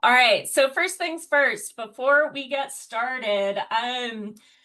All right, so first things first, before we get started,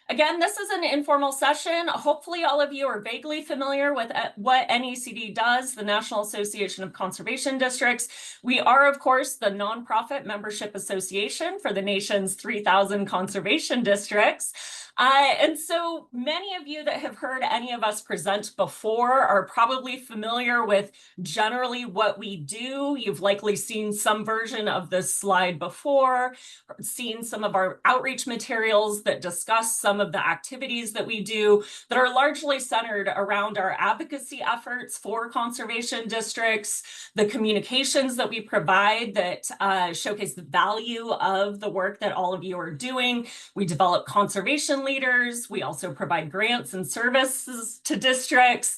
again, this is an informal session. Hopefully all of you are vaguely familiar with what NACD does, the National Association of Conservation Districts. We are, of course, the nonprofit membership association for the nation's 3,000 conservation districts. And so many of you that have heard any of us present before are probably familiar with generally what we do. You've likely seen some version of this slide before, seen some of our outreach materials that discuss some of the activities that we do that are largely centered around our advocacy efforts for conservation districts, the communications that we provide that showcase the value of the work that all of you are doing. We develop conservation leaders. We also provide grants and services to districts.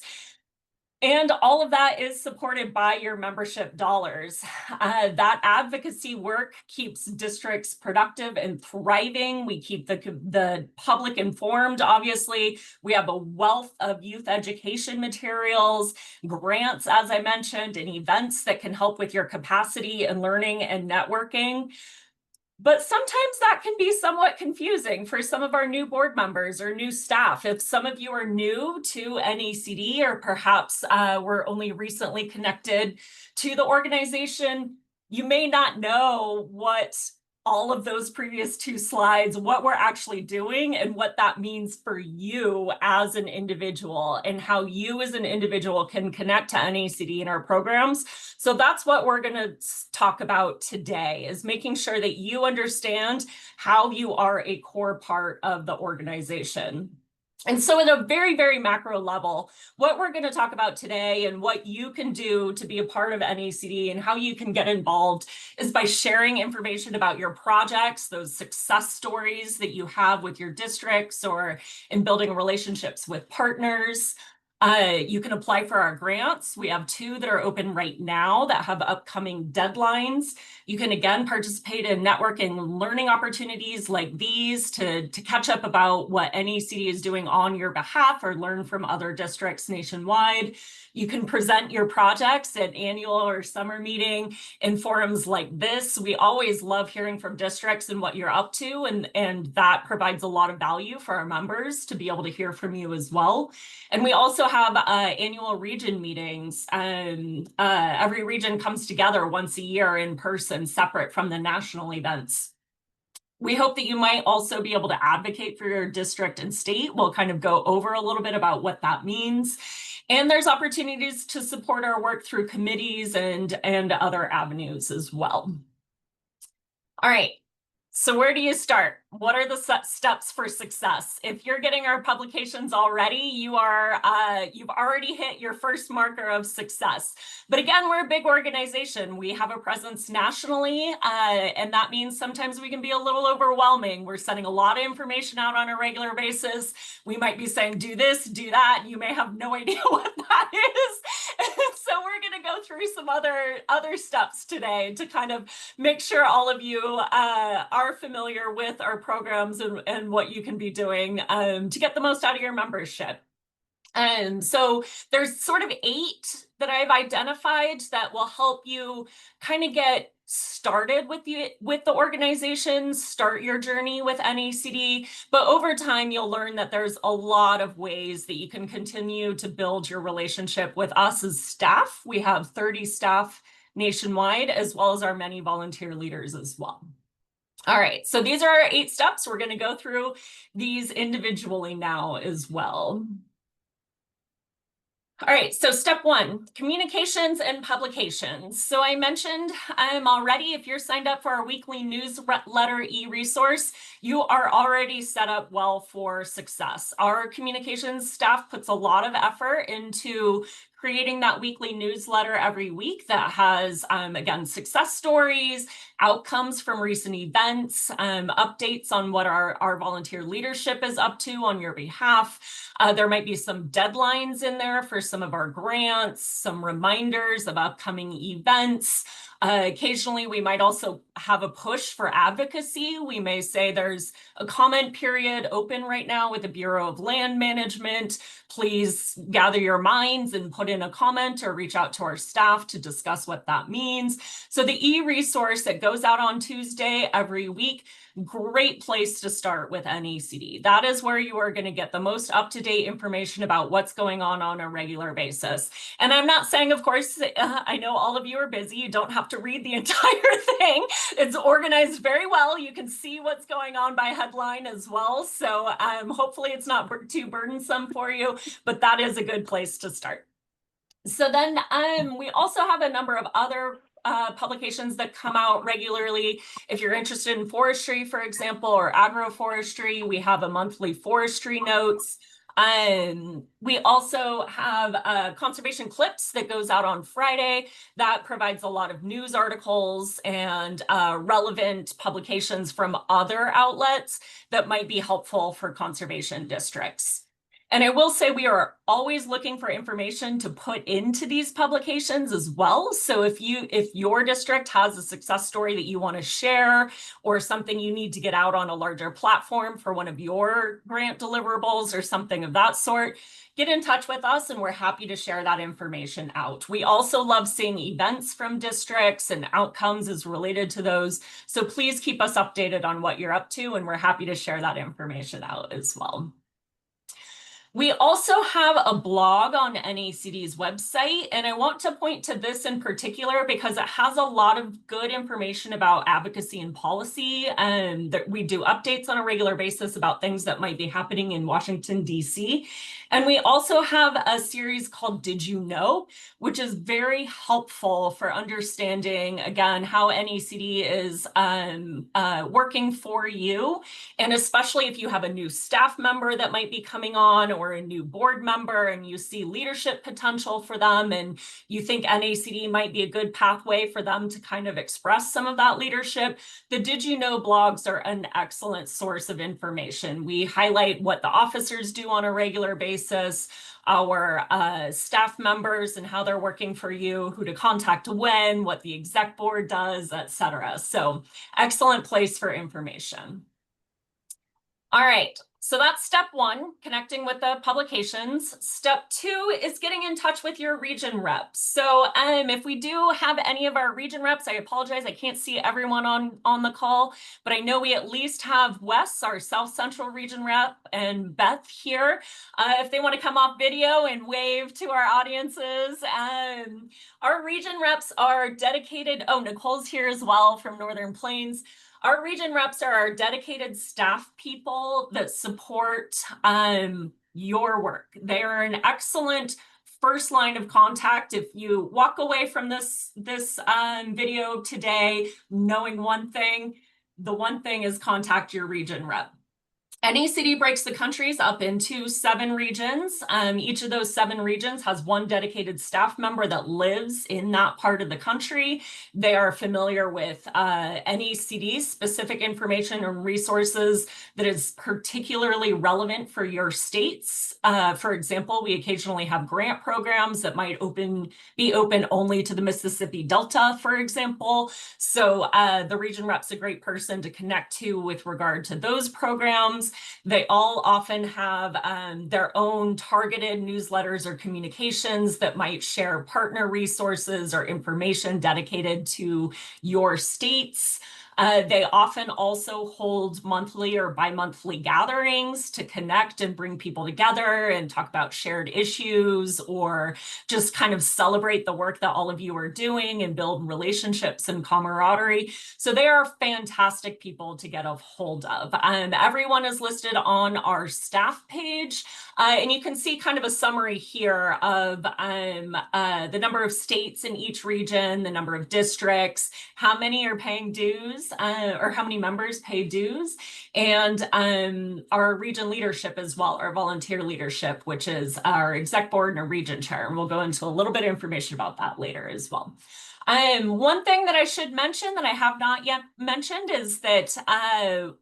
And all of that is supported by your membership dollars. That advocacy work keeps districts productive and thriving. We keep the public informed, obviously. We have a wealth of youth education materials, grants, as I mentioned, and events that can help with your capacity and learning and networking. But sometimes that can be somewhat confusing for some of our new board members or new staff. If some of you are new to NACD or perhaps were only recently connected to the organization, you may not know what all of those previous two slides, what we're actually doing and what that means for you as an individual and how you as an individual can connect to NACD and our programs. So that's what we're going to talk about today, is making sure that you understand how you are a core part of the organization. And so at a very, very macro level, what we're going to talk about today and what you can do to be a part of NACD and how you can get involved is by sharing information about your projects, those success stories that you have with your districts or in building relationships with partners. You can apply for our grants. We have 2 that are open right now that have upcoming deadlines. You can again participate in networking and learning opportunities like these to catch up about what NACD is doing on your behalf or learn from other districts nationwide. You can present your projects at annual or summer meeting in forums like this. We always love hearing from districts and what you're up to, and that provides a lot of value for our members to be able to hear from you as well. And we also have annual region meetings. Every region comes together once a year in person, separate from the national events. We hope that you might also be able to advocate for your district and state. We'll kind of go over a little bit about what that means. And there's opportunities to support our work through committees and other avenues as well. All right. So where do you start? What are the steps for success? If you're getting our publications already, you've already hit your first marker of success. But again, we're a big organization. We have a presence nationally, and that means sometimes we can be a little overwhelming. We're sending a lot of information out on a regular basis. We might be saying, do this, do that. You may have no idea what that is. So we're going to go through some other steps today to kind of make sure all of you are familiar with our programs and what you can be doing to get the most out of your membership. And so there's sort of 8 that I've identified that will help you kind of get started with the organization, start your journey with NACD. But over time, you'll learn that there's a lot of ways that you can continue to build your relationship with us as staff. We have 30 staff nationwide, as well as our many volunteer leaders as well. All right, so these are our 8 steps. We're going to go through these individually now as well. All right, so step 1, communications and publications. So I mentioned already, if you're signed up for our weekly newsletter e-resource, you are already set up well for success. Our communications staff puts a lot of effort into creating that weekly newsletter every week that has, again, success stories, outcomes from recent events, updates on what our volunteer leadership is up to on your behalf. There might be some deadlines in there for some of our grants, some reminders of upcoming events, Occasionally, we might also have a push for advocacy. We may say there's a comment period open right now with the Bureau of Land Management. Please gather your minds and put in a comment or reach out to our staff to discuss what that means. So the e-resource that goes out on Tuesday every week, great place to start with NACD. That is where you are going to get the most up-to-date information about what's going on a regular basis. And I'm not saying, of course, I know all of you are busy. You don't have to read the entire thing. It's organized very well. You can see what's going on by headline as well. So hopefully it's not too burdensome for you, but that is a good place to start. So then we also have a number of other publications that come out regularly. If you're interested in forestry, for example, or agroforestry, we have a monthly forestry notes. We also have conservation clips that goes out on Friday that provides a lot of news articles and relevant publications from other outlets that might be helpful for conservation districts. And I will say we are always looking for information to put into these publications as well. So if your district has a success story that you want to share or something you need to get out on a larger platform for one of your grant deliverables or something of that sort, get in touch with us and we're happy to share that information out. We also love seeing events from districts and outcomes as related to those. So please keep us updated on what you're up to and we're happy to share that information out as well. We also have a blog on NACD's website, and I want to point to this in particular because it has a lot of good information about advocacy and policy, and that we do updates on a regular basis about things that might be happening in Washington, D.C. And we also have a series called Did You Know, which is very helpful for understanding, again, how NACD is working for you, and especially if you have a new staff member that might be coming on or a new board member and you see leadership potential for them and you think NACD might be a good pathway for them to kind of express some of that leadership, the Did You Know blogs are an excellent source of information. We highlight what the officers do on a regular basis, our staff members and how they're working for you, who to contact when, what the exec board does, etc. So excellent place for information. All right, so that's step one, connecting with the publications. Step two is getting in touch with your region reps. So if we do have any of our region reps, I apologize, I can't see everyone on the call, but I know we at least have Wes, our South Central region rep, and Beth here. If they want to come off video and wave to our audiences. Our region reps are dedicated, oh, Nicole's here as well from Northern Plains. Our region reps are our dedicated staff people that support your work. They are an excellent first line of contact. If you walk away from this video today knowing one thing, the one thing is contact your region rep. NACD breaks the countries up into 7 regions. Each of those 7 regions has one dedicated staff member that lives in that part of the country. They are familiar with NACD specific information and resources that is particularly relevant for your states. For example, we occasionally have grant programs that might be open only to the Mississippi Delta, for example. So the region rep's a great person to connect to with regard to those programs. They all often have their own targeted newsletters or communications that might share partner resources or information dedicated to your states. They often also hold monthly or bi-monthly gatherings to connect and bring people together and talk about shared issues or just kind of celebrate the work that all of you are doing and build relationships and camaraderie. So they are fantastic people to get a hold of. Everyone is listed on our staff page, and you can see kind of a summary here of the number of states in each region, the number of districts, how many are paying dues, or how many members pay dues, and our region leadership as well, our volunteer leadership, which is our exec board and our region chair. And we'll go into a little bit of information about that later as well. One thing that I should mention that I have not yet mentioned is that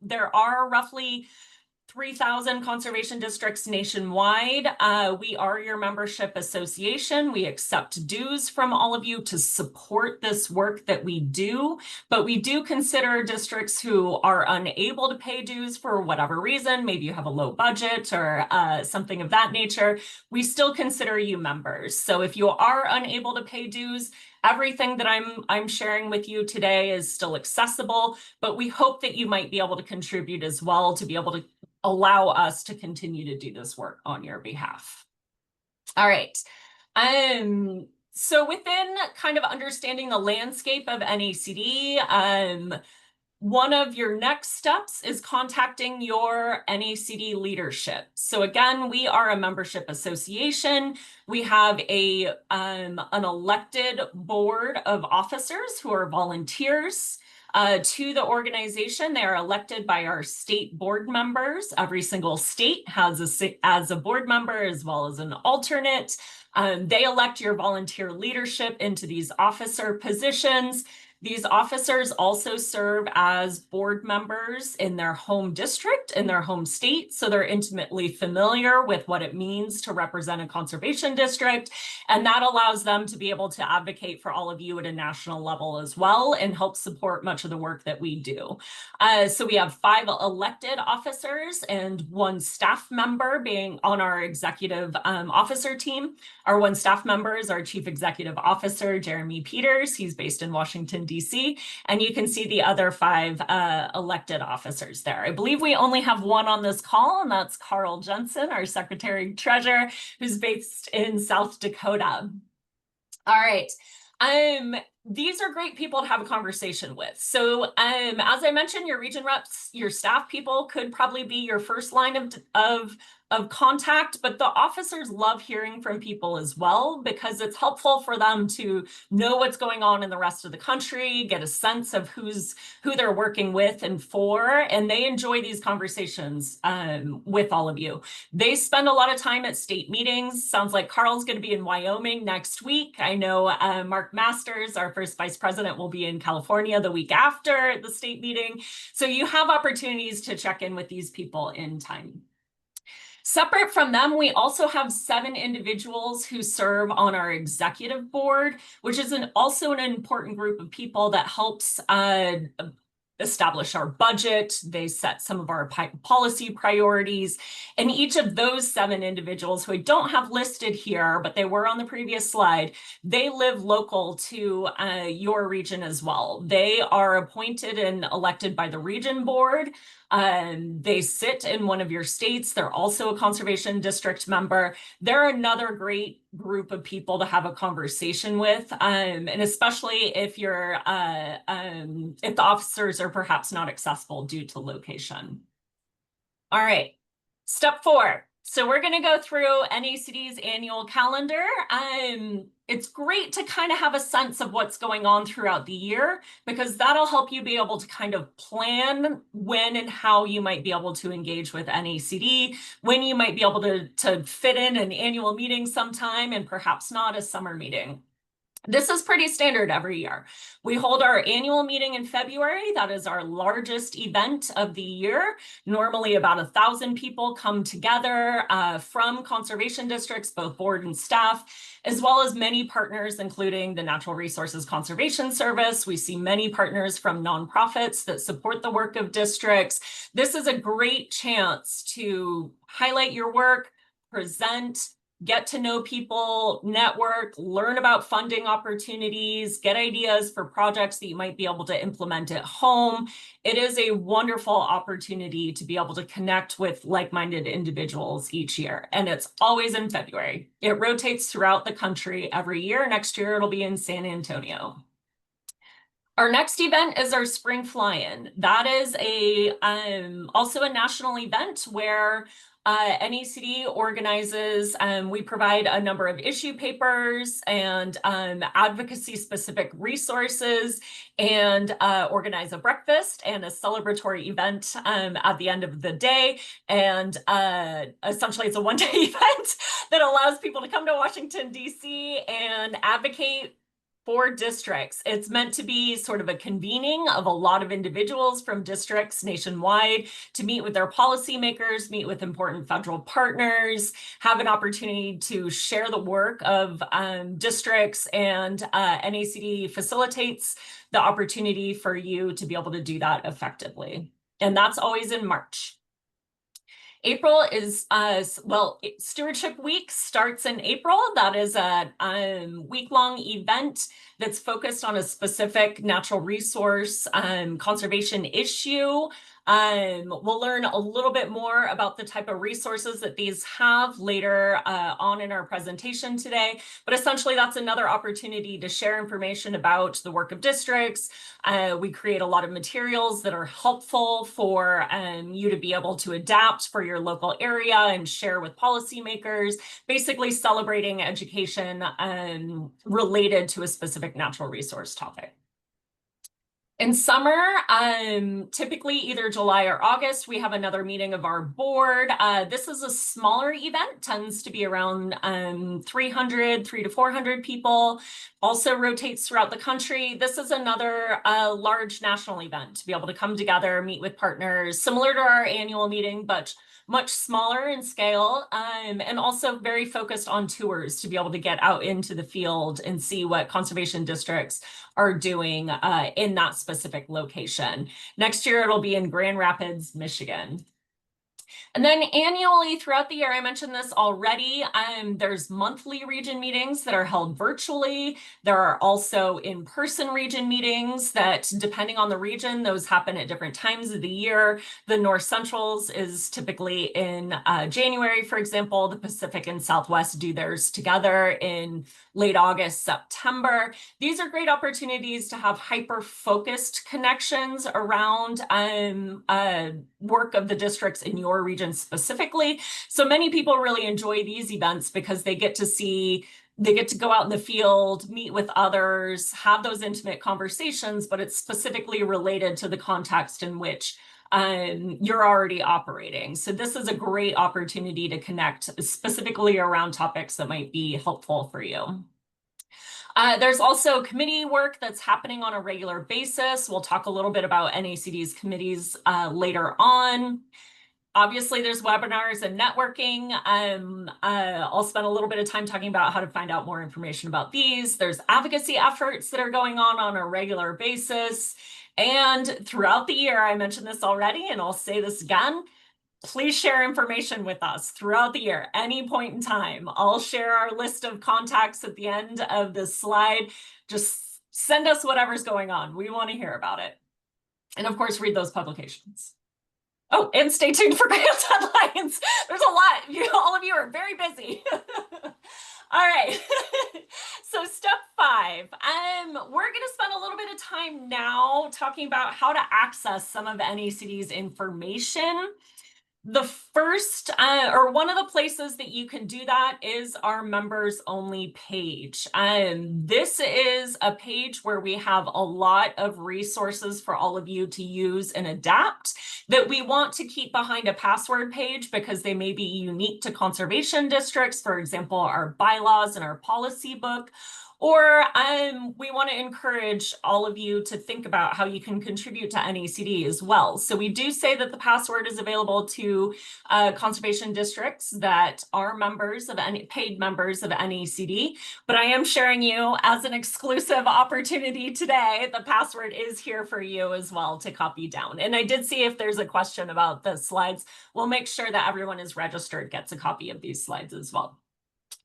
there are roughly 3,000 conservation districts nationwide. We are your membership association. We accept dues from all of you to support this work that we do, but we do consider districts who are unable to pay dues for whatever reason, maybe you have a low budget or something of that nature, we still consider you members. So if you are unable to pay dues, everything that I'm sharing with you today is still accessible, but we hope that you might be able to contribute as well to be able to allow us to continue to do this work on your behalf. All right. So within kind of understanding the landscape of NACD, one of your next steps is contacting your NACD leadership. So again, we are a membership association. We have an elected board of officers who are volunteers to the organization. They are elected by our state board members. Every single state has a board member as well as an alternate. They elect your volunteer leadership into these officer positions. These officers also serve as board members in their home district, in their home state, so they're intimately familiar with what it means to represent a conservation district, and that allows them to be able to advocate for all of you at a national level as well and help support much of the work that we do. So we have 5 elected officers and 1 staff member being on our executive officer team. Our 1 staff member is our Chief Executive Officer, Jeremy Peters. He's based in Washington, D.C., and you can see the other 5 elected officers there. I believe we only have 1 on this call, and that's Carl Jensen, our Secretary Treasurer, who's based in South Dakota. All right. These are great people to have a conversation with. So as I mentioned, your region reps, your staff people could probably be your first line of contact, but the officers love hearing from people as well because it's helpful for them to know what's going on in the rest of the country, get a sense of who they're working with and for, and they enjoy these conversations with all of you. They spend a lot of time at state meetings. Sounds like Carl's going to be in Wyoming next week. I know Mark Masters, our first vice president, will be in California the week after the state meeting. So you have opportunities to check in with these people in time. Separate from them, we also have 7 individuals who serve on our executive board, which is also an important group of people that helps establish our budget. They set some of our policy priorities. And each of those 7 individuals, who I don't have listed here, but they were on the previous slide, they live local to your region as well. They are appointed and elected by the region board. They sit in one of your states. They're also a conservation district member. They're another great group of people to have a conversation with, and especially if you're if the officers are perhaps not accessible due to location. All right, step 4. So we're going to go through NACD's annual calendar. It's great to kind of have a sense of what's going on throughout the year, because that'll help you be able to kind of plan when and how you might be able to engage with NACD, when you might be able to fit in an annual meeting sometime and perhaps not a summer meeting. This is pretty standard every year. We hold our annual meeting in February. That is our largest event of the year. Normally about 1,000 people come together from conservation districts, both board and staff, as well as many partners, including the Natural Resources Conservation Service. We see many partners from nonprofits that support the work of districts. This is a great chance to highlight your work, present, get to know people, network, learn about funding opportunities, get ideas for projects that you might be able to implement at home. It is a wonderful opportunity to be able to connect with like-minded individuals each year. And it's always in February. It rotates throughout the country every year. Next year, it'll be in San Antonio. Our next event is our Spring Fly-In. That is also a national event where NACD organizes. We provide a number of issue papers and advocacy-specific resources, and organize a breakfast and a celebratory event at the end of the day. And essentially, it's a one-day event that allows people to come to Washington, D.C. and advocate for districts. It's meant to be sort of a convening of a lot of individuals from districts nationwide to meet with their policymakers, meet with important federal partners, have an opportunity to share the work of districts, and NACD facilitates the opportunity for you to be able to do that effectively. And that's always in March. April is, Stewardship Week starts in April. That is a week-long event that's focused on a specific natural resource conservation issue. We'll learn a little bit more about the type of resources that these have later on in our presentation today. But essentially, that's another opportunity to share information about the work of districts. We create a lot of materials that are helpful for you to be able to adapt for your local area and share with policymakers, basically celebrating education related to a specific natural resource topic. In summer, typically either July or August, we have another meeting of our board. This is a smaller event, tends to be around 300 to 400 people, also rotates throughout the country. This is another large national event to be able to come together, meet with partners, similar to our annual meeting, but much smaller in scale, and also very focused on tours to be able to get out into the field and see what conservation districts are doing in that specific location. Next year, it'll be in Grand Rapids, Michigan. And then annually throughout the year, I mentioned this already, there's monthly region meetings that are held virtually. There are also in-person region meetings that, depending on the region, those happen at different times of the year. The North Centrals is typically in January, for example. The Pacific and Southwest do theirs together in late August, September. These are great opportunities to have hyper-focused connections around work of the districts in your region specifically. So many people really enjoy these events because they get to go out in the field, meet with others, have those intimate conversations, but it's specifically related to the context in which you're already operating. So this is a great opportunity to connect specifically around topics that might be helpful for you. There's also committee work that's happening on a regular basis. We'll talk a little bit about NACD's committees later on. Obviously, there's webinars and networking. I'll spend a little bit of time talking about how to find out more information about these. There's advocacy efforts that are going on a regular basis. And throughout the year, I mentioned this already, and I'll say this again, please share information with us throughout the year, any point in time. I'll share our list of contacts at the end of this slide. Just send us whatever's going on. We want to hear about it. And of course, read those publications. Oh, and stay tuned for grant deadlines. There's a lot. All of you are very busy. All right. So step 5, we're going to spend a little bit of time now talking about how to access some of NACD's information. The first, or one of the places that you can do that is our members only page. This is a page where we have a lot of resources for all of you to use and adapt that we want to keep behind a password page because they may be unique to conservation districts, for example, our bylaws and our policy book. Or we want to encourage all of you to think about how you can contribute to NACD as well. So we do say that the password is available to conservation districts that are members of paid members of NACD, but I am sharing you as an exclusive opportunity today. The password is here for you as well to copy down. And I did see if there's a question about the slides. We'll make sure that everyone is registered gets a copy of these slides as well.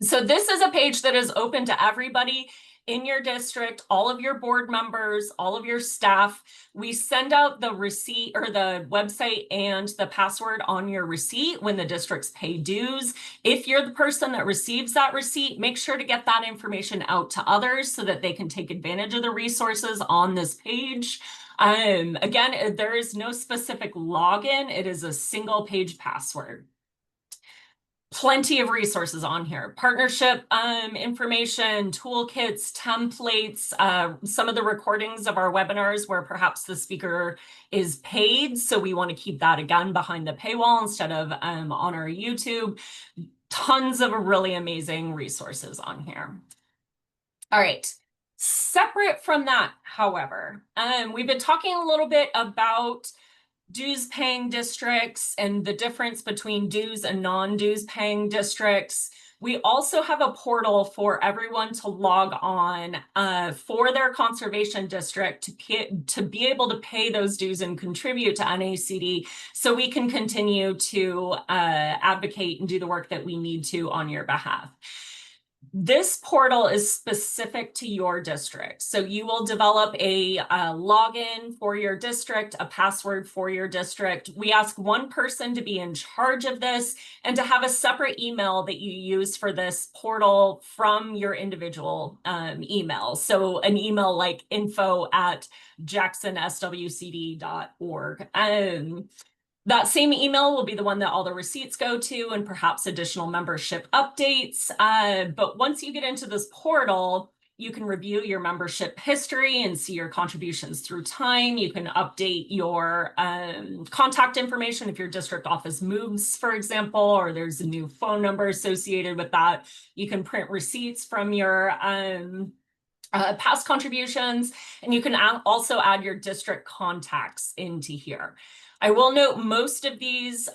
So this is a page that is open to everybody in your district, all of your board members, all of your staff. We send out the receipt or the website and the password on your receipt when the districts pay dues. If you're the person that receives that receipt, make sure to get that information out to others so that they can take advantage of the resources on this page. Again, there is no specific login. It is a single page password. Plenty of resources on here. Partnership information, toolkits, templates, some of the recordings of our webinars where perhaps the speaker is paid. So we want to keep that again behind the paywall instead of on our YouTube. Tons of really amazing resources on here. All right. Separate from that, however, we've been talking a little bit about dues paying districts and the difference between dues and non-dues paying districts. We also have a portal for everyone to log on for their conservation district to be able to pay those dues and contribute to NACD so we can continue to advocate and do the work that we need to on your behalf. This portal is specific to your district. So you will develop a login for your district, a password for your district. We ask one person to be in charge of this and to have a separate email that you use for this portal from your individual email. So an email like info@jacksonswcd.org. That same email will be the one that all the receipts go to and perhaps additional membership updates. But once you get into this portal, you can review your membership history and see your contributions through time. You can update your contact information if your district office moves, for example, or there's a new phone number associated with that. You can print receipts from your past contributions, and you can also add your district contacts into here. I will note most of these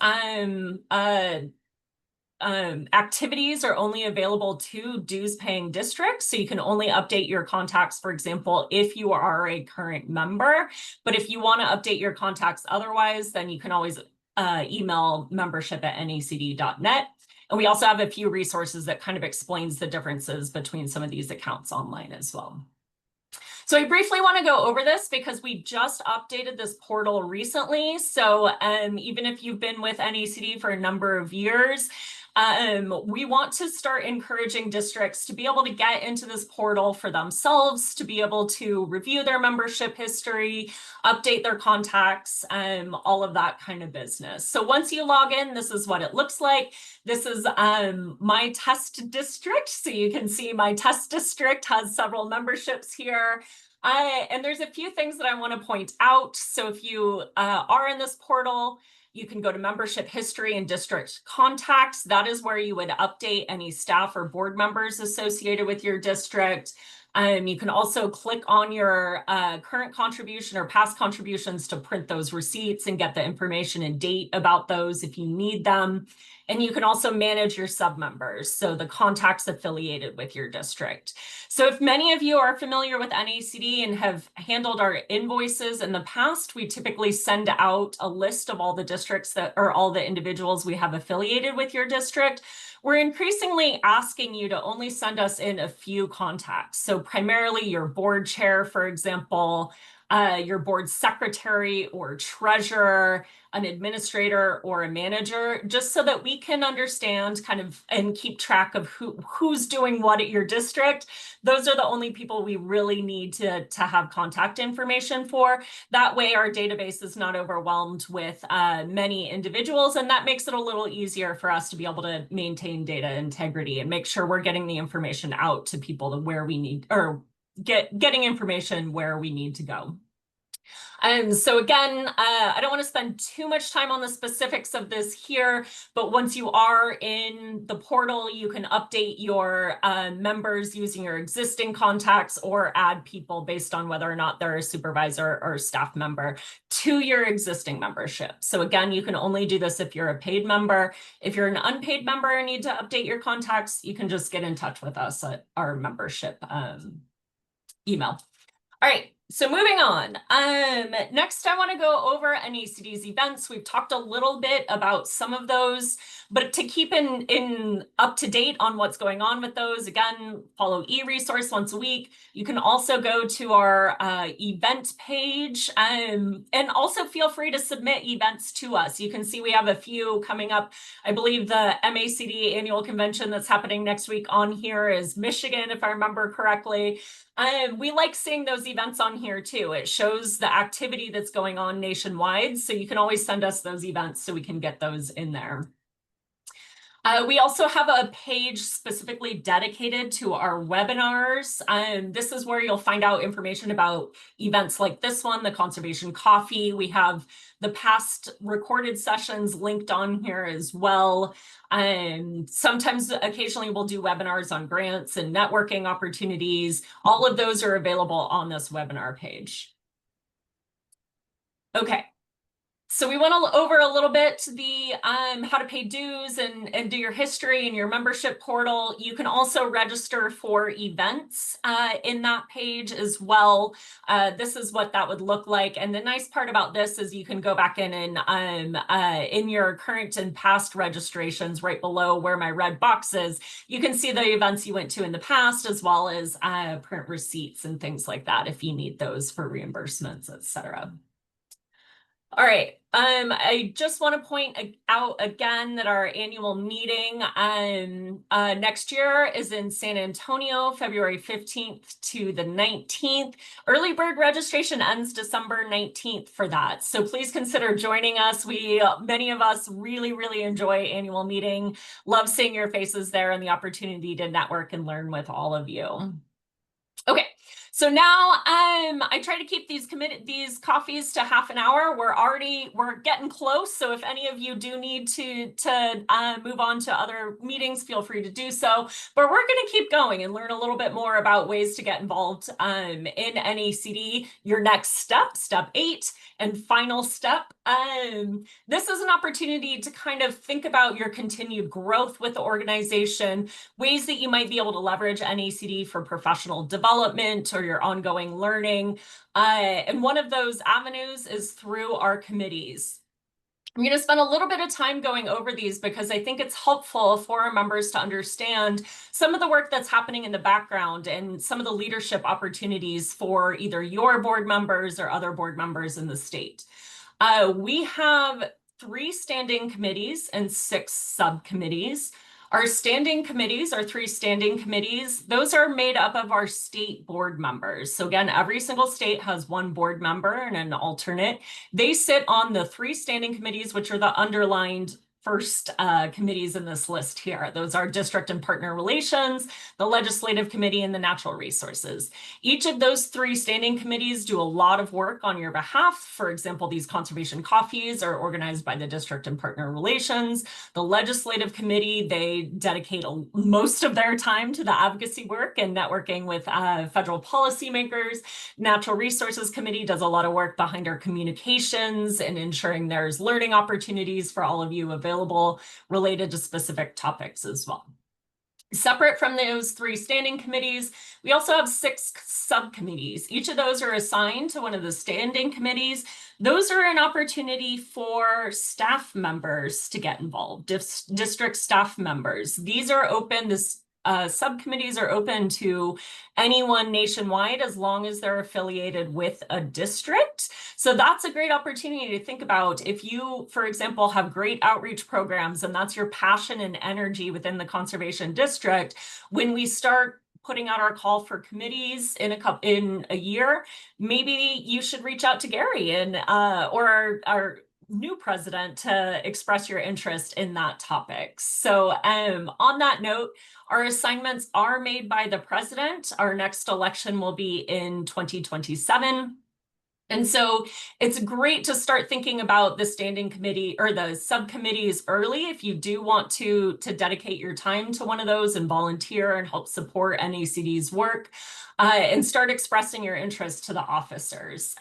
activities are only available to dues paying districts. So you can only update your contacts, for example, if you are a current member. But if you want to update your contacts otherwise, then you can always email membership@nacd.net. And we also have a few resources that kind of explains the differences between some of these accounts online as well. So I briefly want to go over this because we just updated this portal recently. So even if you've been with NACD for a number of years, we want to start encouraging districts to be able to get into this portal for themselves, to be able to review their membership history, update their contacts, all of that kind of business. So once you log in, this is what it looks like. This is my test district. So you can see my test district has several memberships here. And there's a few things that I want to point out. So if you are in this portal, you can go to membership history and district contacts. That is where you would update any staff or board members associated with your district. You can also click on your current contribution or past contributions to print those receipts and get the information and date about those if you need them. And you can also manage your sub-members, so the contacts affiliated with your district. So if many of you are familiar with NACD and have handled our invoices in the past, we typically send out a list of all the districts that are all the individuals we have affiliated with your district. We're increasingly asking you to only send us in a few contacts. So primarily your board chair, for example, your board secretary or treasurer, an administrator or a manager, just so that we can understand kind of and keep track of who's doing what at your district. Those are the only people we really need to have contact information for. That way our database is not overwhelmed with many individuals, and that makes it a little easier for us to be able to maintain data integrity and make sure we're getting the information out to people to where we need, or getting information where we need to go. So again, I don't want to spend too much time on the specifics of this here, but once you are in the portal, you can update your members using your existing contacts or add people based on whether or not they're a supervisor or staff member to your existing membership. So again, you can only do this if you're a paid member. If you're an unpaid member and need to update your contacts, you can just get in touch with us at our membership email. All right. So moving on, next I want to go over NACD's events. We've talked a little bit about some of those, but to keep in up to date on what's going on with those, again, follow eResource once a week. You can also go to our event page and also feel free to submit events to us. You can see we have a few coming up. I believe the MACD annual convention that's happening next week on here is Michigan, if I remember correctly. We like seeing those events on here too. It shows the activity that's going on nationwide. So you can always send us those events so we can get those in there. We also have a page specifically dedicated to our webinars. This is where you'll find out information about events like this one, the Conservation Coffee. We have the past recorded sessions linked on here as well. Sometimes, occasionally, we'll do webinars on grants and networking opportunities. All of those are available on this webinar page. Okay. So we went over a little bit the how to pay dues and do your history and your membership portal. You can also register for events in that page as well. This is what that would look like. And the nice part about this is you can go back in and in your current and past registrations right below where my red box is, you can see the events you went to in the past, as well as print receipts and things like that if you need those for reimbursements, etc. All right. I just want to point out again that our annual meeting next year is in San Antonio, February 15th to the 19th. Early bird registration ends December 19th for that. So please consider joining us. Many of us really enjoy annual meeting. Love seeing your faces there and the opportunity to network and learn with all of you. Okay. So now I try to keep these coffees to half an hour. We're getting close. So if any of you do need to move on to other meetings, feel free to do so. But we're going to keep going and learn a little bit more about ways to get involved in NACD. Your next step, step 8, and final step. This is an opportunity to kind of think about your continued growth with the organization, ways that you might be able to leverage NACD for professional development or your ongoing learning. And one of those avenues is through our committees. I'm going to spend a little bit of time going over these because I think it's helpful for our members to understand some of the work that's happening in the background and some of the leadership opportunities for either your board members or other board members in the state. We have 3 standing committees and 6 subcommittees. Our standing committees, our 3 standing committees, those are made up of our state board members. So again, every single state has 1 board member and an alternate. They sit on the 3 standing committees, which are the underlined first committees in this list here. Those are District and Partner Relations, the Legislative Committee, and the Natural Resources. Each of those 3 standing committees do a lot of work on your behalf. For example, these conservation coffees are organized by the District and Partner Relations. The Legislative Committee, they dedicate most of their time to the advocacy work and networking with federal policymakers. Natural Resources Committee does a lot of work behind our communications and ensuring there's learning opportunities for all of you available related to specific topics as well. Separate from those 3 standing committees, we also have 6 subcommittees. Each of those are assigned to one of the standing committees. Those are an opportunity for staff members to get involved, district staff members. These are open, subcommittees are open to anyone nationwide as long as they're affiliated with a district. So that's a great opportunity to think about. If you, for example, have great outreach programs and that's your passion and energy within the conservation district, when we start putting out our call for committees in a year, maybe you should reach out to Gary and or our new president to express your interest in that topic. So on that note, our assignments are made by the president. Our next election will be in 2027. And so it's great to start thinking about the standing committee or the subcommittees early if you do want to dedicate your time to one of those and volunteer and help support NACD's work and start expressing your interest to the officers.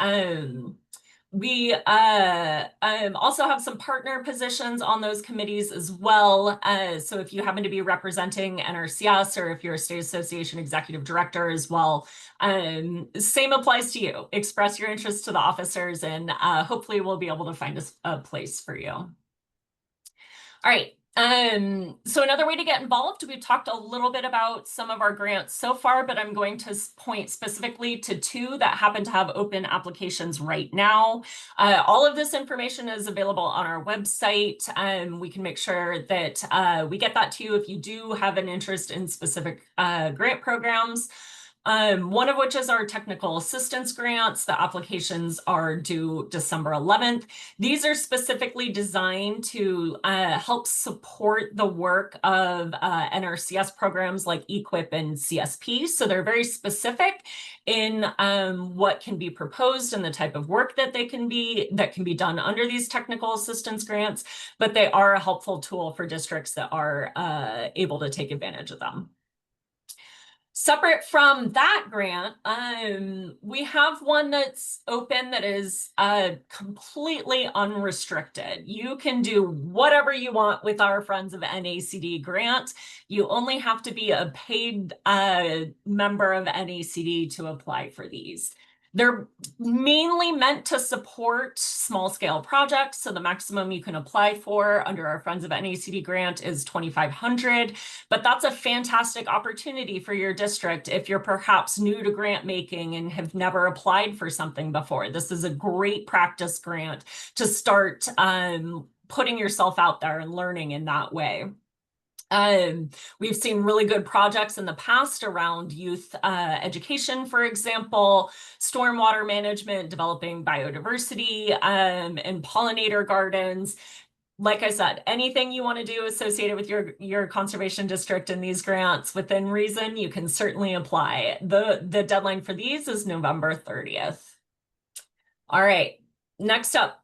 We also have some partner positions on those committees as well. So if you happen to be representing NRCS or if you're a state association executive director as well, same applies to you. Express your interest to the officers and hopefully we'll be able to find a place for you. All right. So another way to get involved, we've talked a little bit about some of our grants so far, but I'm going to point specifically to 2 that happen to have open applications right now. All of this information is available on our website. We can make sure that we get that to you if you do have an interest in specific grant programs. One of which is our technical assistance grants. The applications are due December 11th. These are specifically designed to help support the work of NRCS programs like EQIP and CSP. So they're very specific in what can be proposed and the type of work that can be done under these technical assistance grants, but they are a helpful tool for districts that are able to take advantage of them. Separate from that grant, we have one that's open that is completely unrestricted. You can do whatever you want with our Friends of NACD grant. You only have to be a paid member of NACD to apply for these. They're mainly meant to support small scale projects. So the maximum you can apply for under our Friends of NACD grant is $2,500, but that's a fantastic opportunity for your district if you're perhaps new to grant making and have never applied for something before. This is a great practice grant to start putting yourself out there and learning in that way. We've seen really good projects in the past around youth education, for example, stormwater management, developing biodiversity, and pollinator gardens. Like I said, anything you want to do associated with your conservation district in these grants within reason, you can certainly apply. The deadline for these is November 30th. All right, next up,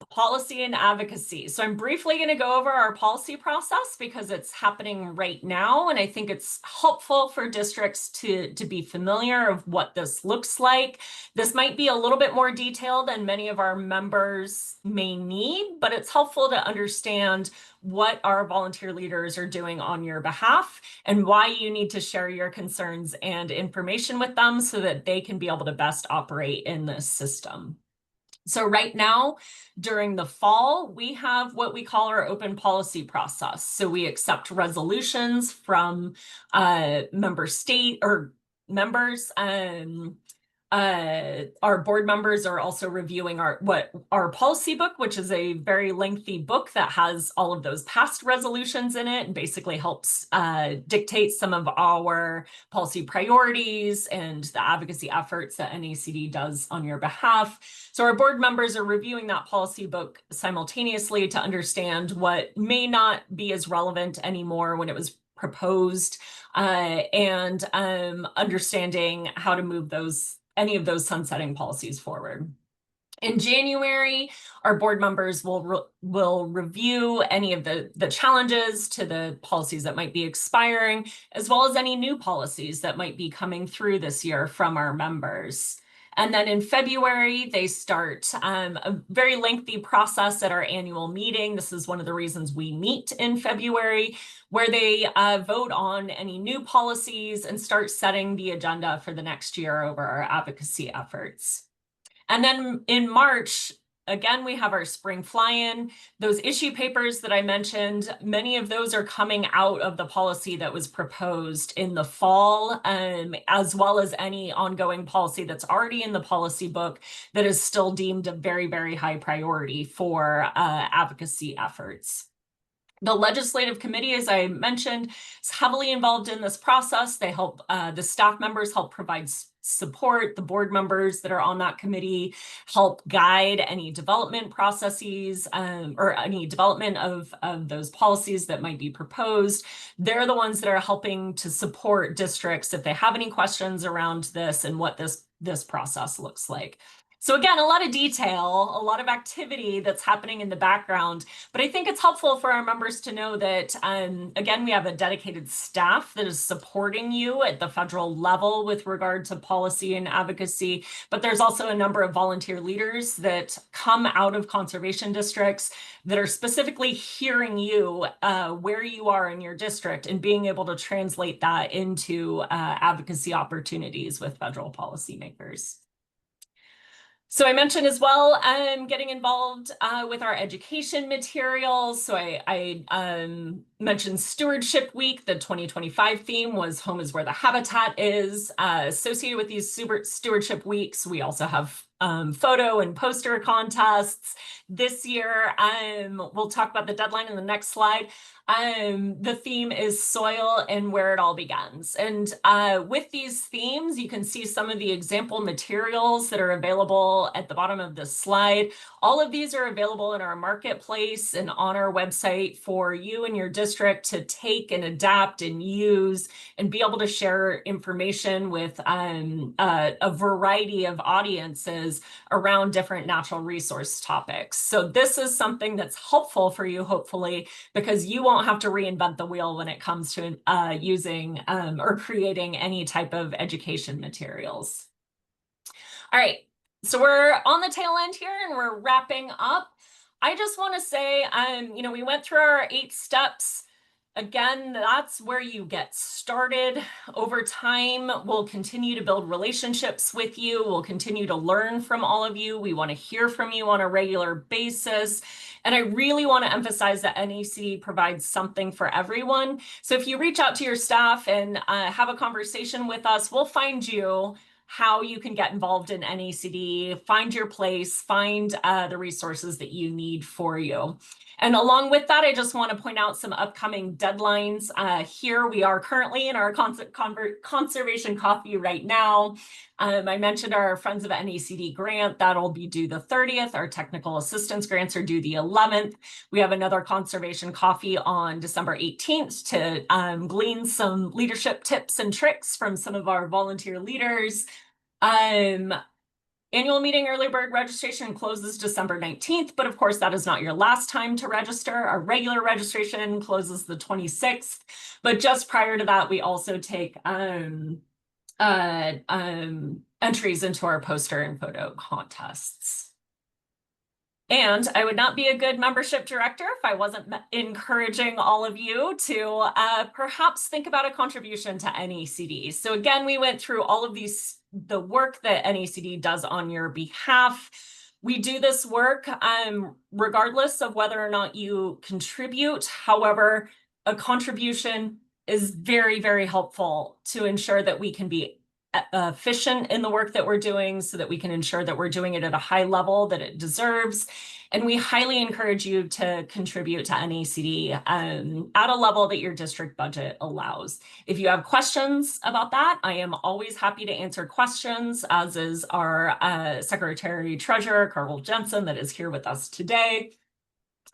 policy and advocacy. So I'm briefly going to go over our policy process because it's happening right now, and I think it's helpful for districts to be familiar of what this looks like. This might be a little bit more detailed than many of our members may need, but it's helpful to understand what our volunteer leaders are doing on your behalf and why you need to share your concerns and information with them so that they can be able to best operate in this system. So right now, during the fall, we have what we call our open policy process. So we accept resolutions from member state or members. Our board members are also reviewing our policy book, which is a very lengthy book that has all of those past resolutions in it and basically helps dictate some of our policy priorities and the advocacy efforts that NACD does on your behalf. So our board members are reviewing that policy book simultaneously to understand what may not be as relevant anymore when it was proposed, and understanding how to move any of those sunsetting policies forward. In January, our board members will review any of the challenges to the policies that might be expiring, as well as any new policies that might be coming through this year from our members. And then in February, they start a very lengthy process at our annual meeting. This is one of the reasons we meet in February, where they vote on any new policies and start setting the agenda for the next year over our advocacy efforts. And then in March, again, we have our spring fly-in. Those issue papers that I mentioned, many of those are coming out of the policy that was proposed in the fall, as well as any ongoing policy that's already in the policy book that is still deemed a very, very high priority for advocacy efforts. The legislative committee, as I mentioned, is heavily involved in this process. They help, the staff members help provide support. The board members that are on that committee help guide any development processes or any development of those policies that might be proposed. They're the ones that are helping to support districts if they have any questions around this and what this process looks like. So again, a lot of detail, a lot of activity that's happening in the background, but I think it's helpful for our members to know that, again, we have a dedicated staff that is supporting you at the federal level with regard to policy and advocacy, but there's also a number of volunteer leaders that come out of conservation districts that are specifically hearing you where you are in your district and being able to translate that into advocacy opportunities with federal policymakers. So I mentioned as well, getting involved with our education materials. So I mentioned Stewardship Week. The 2025 theme was Home is Where the Habitat is. Associated with these Stewardship Weeks, we also have photo and poster contests. This year, we'll talk about the deadline in the next slide. The theme is soil and where it all begins. And with these themes, you can see some of the example materials that are available at the bottom of this slide. All of these are available in our marketplace and on our website for you and your district to take and adapt and use and be able to share information with a variety of audiences around different natural resource topics. So this is something that's helpful for you, hopefully, because you won't have to reinvent the wheel when it comes to using or creating any type of education materials. All right, so we're on the tail end here and we're wrapping up. I just want to say, we went through our 8 steps. Again, that's where you get started. Over time, we'll continue to build relationships with you. We'll continue to learn from all of you. We want to hear from you on a regular basis. And I really want to emphasize that NACD provides something for everyone. So if you reach out to your staff and have a conversation with us, we'll find you how you can get involved in NACD, find your place, find the resources that you need for you. And along with that, I just want to point out some upcoming deadlines. Here we are currently in our conservation coffee right now. I mentioned our Friends of NACD grant. That'll be due the 30th. Our technical assistance grants are due the 11th. We have another conservation coffee on December 18th to glean some leadership tips and tricks from some of our volunteer leaders. Annual meeting early bird registration closes December 19th, but of course that is not your last time to register. Our regular registration closes the 26th, but just prior to that, we also take entries into our poster and photo contests. And I would not be a good membership director if I wasn't encouraging all of you to perhaps think about a contribution to NACD. So again, we went through all of the work that NACD does on your behalf. We do this work regardless of whether or not you contribute. However, a contribution is very, very helpful to ensure that we can be efficient in the work that we're doing so that we can ensure that we're doing it at a high level that it deserves. And we highly encourage you to contribute to NACD at a level that your district budget allows. If you have questions about that, I am always happy to answer questions, as is our Secretary Treasurer, Carl Jensen, that is here with us today.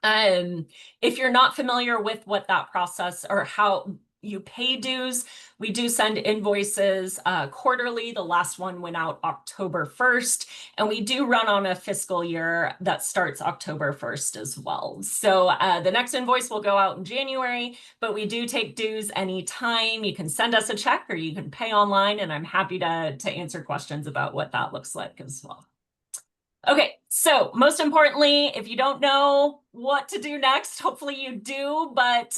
If you're not familiar with what that process or how you pay dues, we do send invoices quarterly. The last one went out October 1st, and we do run on a fiscal year that starts October 1st as well. So the next invoice will go out in January, but we do take dues anytime. You can send us a check or you can pay online, and I'm happy to answer questions about what that looks like as well. Okay, so most importantly, if you don't know what to do next, hopefully you do, but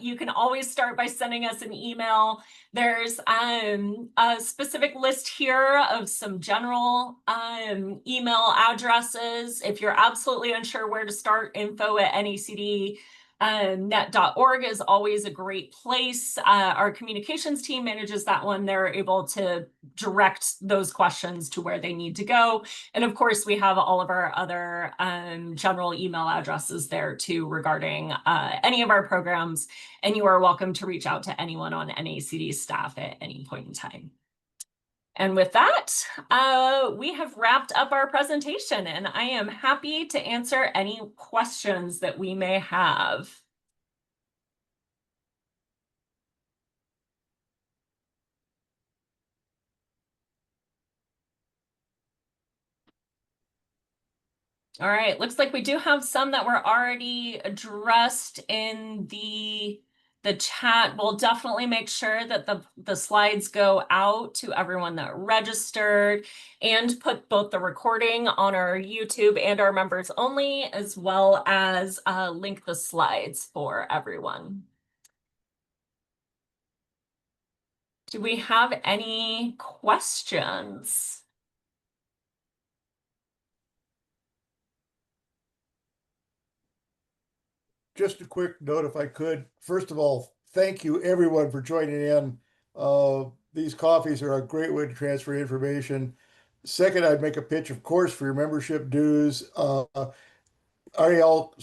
you can always start by sending us an email. There's a specific list here of some general email addresses. If you're absolutely unsure where to start, info@nacd net.org is always a great place. Our communications team manages that one. They're able to direct those questions to where they need to go. And of course, we have all of our other general email addresses there too regarding any of our programs. And you are welcome to reach out to anyone on NACD staff at any point in time. And with that, we have wrapped up our presentation, and I am happy to answer any questions that we may have. All right, looks like we do have some that were already addressed in the chat. We'll definitely make sure that the slides go out to everyone that registered, and put both the recording on our YouTube and our members only, as well as link the slides for everyone. Do we have any questions? Just a quick note, if I could. First of all, thank you everyone for joining in. These coffees are a great way to transfer information. Second, I'd make a pitch, of course, for your membership dues. Ariel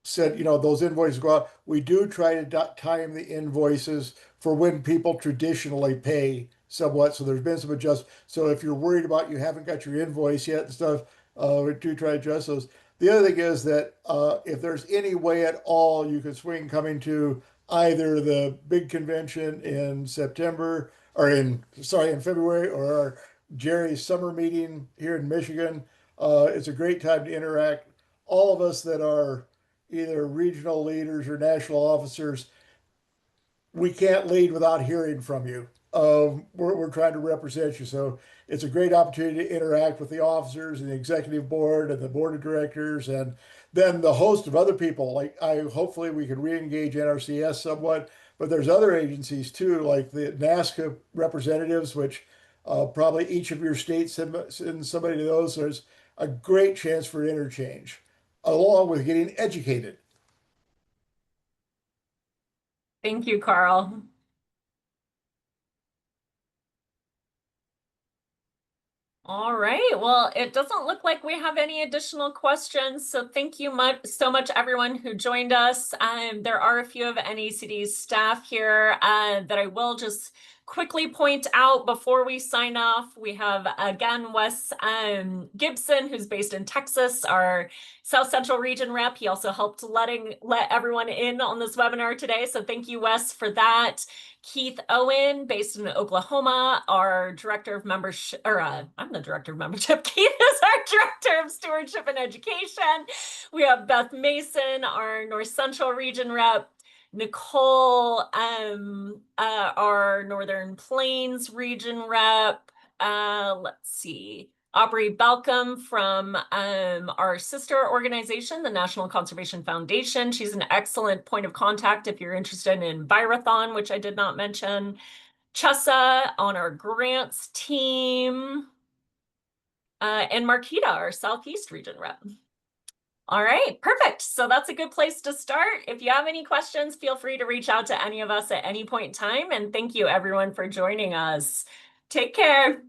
said, those invoices go out. We do try to time the invoices for when people traditionally pay somewhat. So there's been some adjustments. So if you're worried about you haven't got your invoice yet and stuff, we do try to adjust those. The other thing is that if there's any way at all you can swing coming to either the big convention in September or in February, or our Jerry's summer meeting here in Michigan, it's a great time to interact. All of us that are either regional leaders or national officers, we can't lead without hearing from you. We're trying to represent you. So it's a great opportunity to interact with the officers and the executive board and the board of directors, and then the host of other people. Like hopefully we can re-engage NRCS somewhat, but there's other agencies too, like the NASCA representatives, which probably each of your states send somebody to those. So there's a great chance for interchange, along with getting educated. Thank you, Carl. All right. Well, it doesn't look like we have any additional questions. So thank you so much, everyone who joined us. There are a few of NACD's staff here that I will just quickly point out before we sign off. We have, again, Wes Gibson, who's based in Texas, our South Central Region rep. He also helped let everyone in on this webinar today. So thank you, Wes, for that. Keith Owen, based in Oklahoma, our director of membership, or I'm the director of membership. Keith is our director of stewardship and education. We have Beth Mason, our North Central region rep. Nicole, our Northern Plains region rep. Let's see. Aubrey Balcom from our sister organization, the National Conservation Foundation. She's an excellent point of contact if you're interested in Envirothon, which I did not mention. Chessa on our grants team. And Marquita, our Southeast region rep. All right, perfect. So that's a good place to start. If you have any questions, feel free to reach out to any of us at any point in time. And thank you, everyone, for joining us. Take care.